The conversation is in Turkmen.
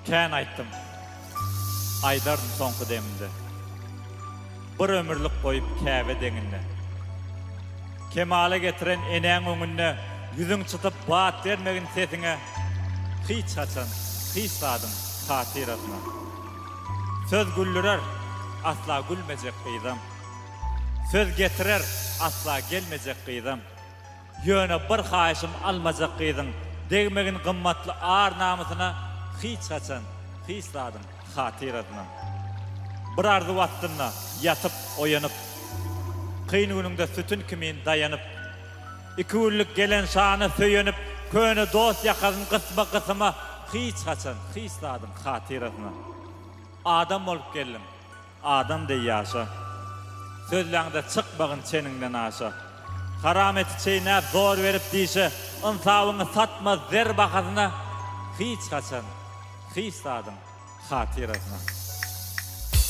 Kän aýtdym. Aýdardym soňky deminde. Bir ömürlük goýup käbe deňinde. Kemale getiren eneň öňünde yüzüň çytyp baat bermegin sesiňe hiç haçan, hiç sadım hatirasyna. Söz güllürer, asla gülmejek kıydam. Söz getirer, asla gelmejek kıydam. Ýöne bir haýşym almajak kıydın, degmegin gymmatly ar namusyna hiç haçan, hiç sadım hatirasyna. Bir ardy wagtynda yatyp oýanyp, kyn günüňde sütün kimin daýanyp, iki günlük gelen şany söýenip, köne dost ýakazyn gysma hiç haçan, hiç sadım hatirasyna. Adam bolup geldim, adam de ýaşa. Sözlerinde çıkmagın çeninden aşa. Harameti çeýnäp zor berip diýse, insabyny satma zer bahasına hiç haçan, hiç sadım hatirasyna.